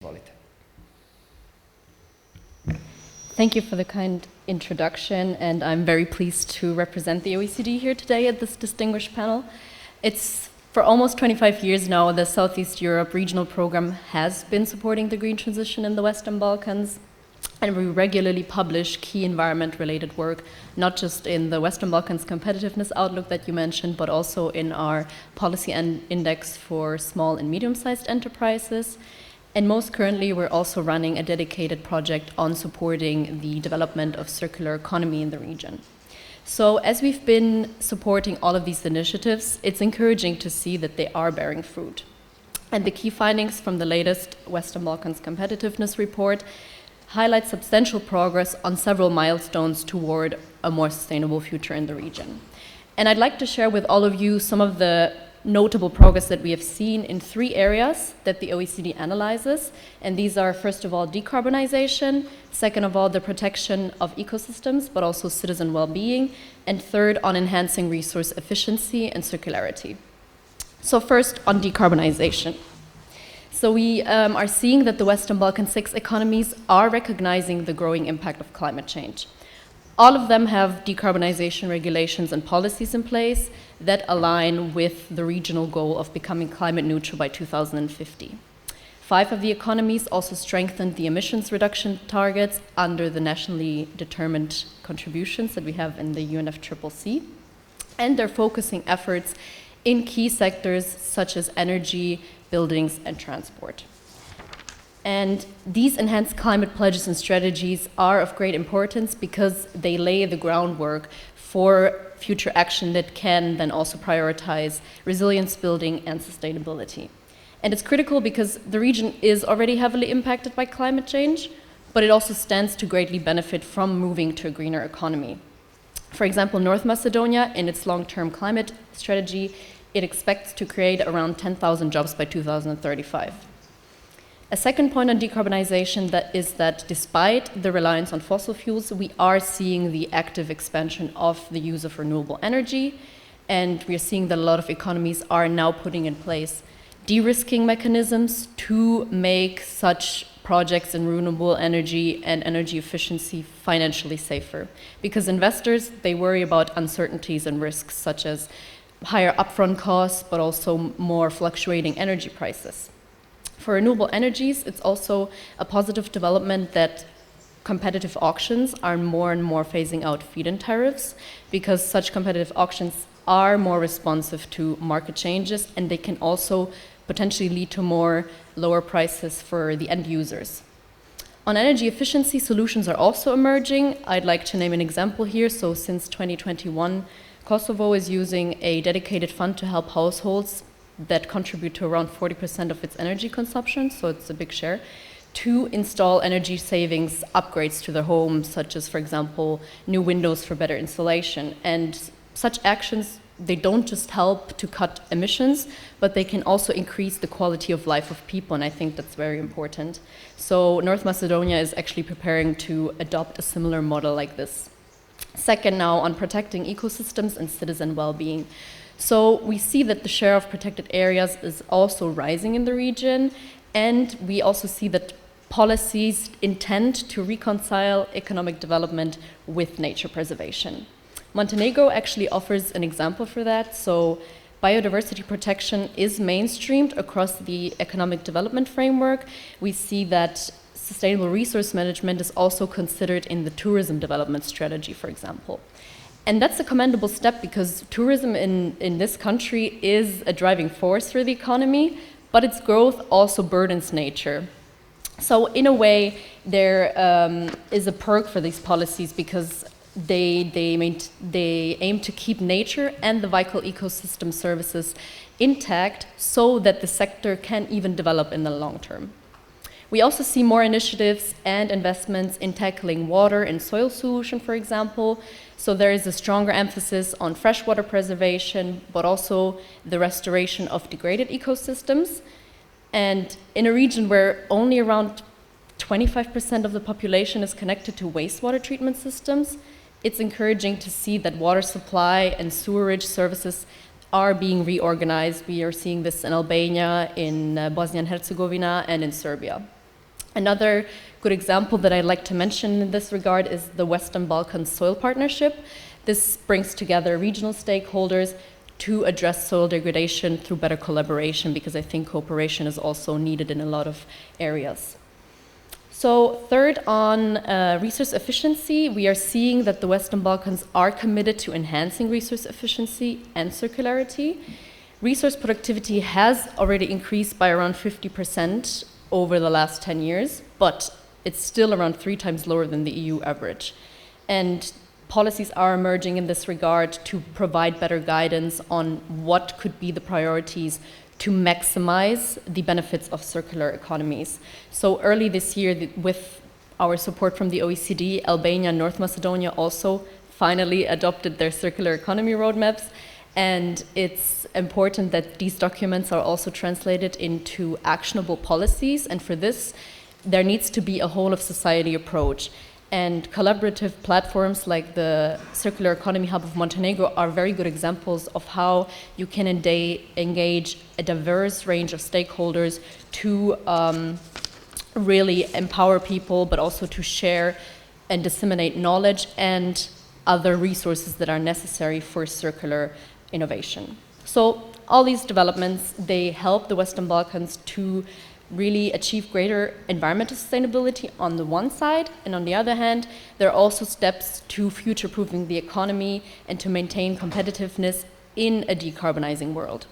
Izvolite. Thank you for the kind introduction, and I'm very pleased to represent the OECD here today at this distinguished panel. It's for almost 25 years now, the Southeast Europe regional program has been supporting the green transition in the Western Balkans, and we regularly publish key environment-related work, not just in the Western Balkans competitiveness outlook that you mentioned, but also in our policy and index for small and medium-sized enterprises. And most currently, we're also running a dedicated project on supporting the development of circular economy in the region. So as we've been supporting all of these initiatives, it's encouraging to see that they are bearing fruit. And the key findings from the latest Western Balkans competitiveness report highlight substantial progress on several milestones toward a more sustainable future in the region. And I'd like to share with all of you some of the notable progress that we have seen in 3 areas that the OECD analyzes. And these are, first of all, decarbonization, second of all, the protection of ecosystems, but also citizen well-being, and third, on enhancing resource efficiency and circularity. So first, on decarbonization. So we are seeing that the Western Balkan 6 economies are recognizing the growing impact of climate change. All of them have decarbonization regulations and policies in place that align with the regional goal of becoming climate neutral by 2050. 5 of the economies also strengthened the emissions reduction targets under the nationally determined contributions that we have in the UNFCCC, and they're focusing efforts in key sectors such as energy, buildings, and transport. And these enhanced climate pledges and strategies are of great importance because they lay the groundwork for future action that can then also prioritize resilience building and sustainability. And it's critical because the region is already heavily impacted by climate change, but it also stands to greatly benefit from moving to a greener economy. For example, North Macedonia, in its long-term climate strategy, it expects to create around 10,000 jobs by 2035. A second point on decarbonization is that despite the reliance on fossil fuels, we are seeing the active expansion of the use of renewable energy, and we are seeing that a lot of economies are now putting in place de-risking mechanisms to make such projects in renewable energy and energy efficiency financially safer. Because investors, they worry about uncertainties and risks such as higher upfront costs, but also more fluctuating energy prices. For renewable energies, it's also a positive development that competitive auctions are more and more phasing out feed-in tariffs, because such competitive auctions are more responsive to market changes, and they can also potentially lead to lower prices for the end users. On energy efficiency, solutions are also emerging. I'd like to name an example here. So since 2021, Kosovo is using a dedicated fund to help households that contribute to around 40% of its energy consumption, so it's a big share, to install energy savings upgrades to their homes, such as, for example, new windows for better insulation. And such actions, they don't just help to cut emissions, but they can also increase the quality of life of people, and I think that's very important. So North Macedonia is actually preparing to adopt a similar model like this. Second, now on protecting ecosystems and citizen well-being. So we see that the share of protected areas is also rising in the region, and we also see that policies intend to reconcile economic development with nature preservation. Montenegro actually offers an example for that. So biodiversity protection is mainstreamed across the economic development framework. We see that sustainable resource management is also considered in the tourism development strategy, for example. And that's a commendable step because tourism in this country is a driving force for the economy, but its growth also burdens nature. So in a way, there is a perk for these policies because they aim to keep nature and the vital ecosystem services intact so that the sector can even develop in the long term. We also see more initiatives and investments in tackling water and soil pollution, for example. So there is a stronger emphasis on freshwater preservation, but also the restoration of degraded ecosystems. And in a region where only around 25% of the population is connected to wastewater treatment systems, it's encouraging to see that water supply and sewerage services are being reorganized. We are seeing this in Albania, in Bosnia and Herzegovina, and in Serbia. Another good example that I'd like to mention in this regard is the Western Balkans Soil Partnership. This brings together regional stakeholders to address soil degradation through better collaboration, because I think cooperation is also needed in a lot of areas. So third, on resource efficiency, we are seeing that the Western Balkans are committed to enhancing resource efficiency and circularity. Resource productivity has already increased by around 50% over the last 10 years, but it's still around 3 times lower than the EU average. And policies are emerging in this regard to provide better guidance on what could be the priorities to maximize the benefits of circular economies. So early this year, with our support from the OECD, Albania and North Macedonia also finally adopted their circular economy roadmaps. And it's important that these documents are also translated into actionable policies. And for this, there needs to be a whole of society approach. And collaborative platforms like the Circular Economy Hub of Montenegro are very good examples of how you can engage a diverse range of stakeholders to really empower people, but also to share and disseminate knowledge and other resources that are necessary for circular innovation. So all these developments, they help the Western Balkans to really achieve greater environmental sustainability on the one side, and on the other hand, there are also steps to future-proofing the economy and to maintain competitiveness in a decarbonizing world.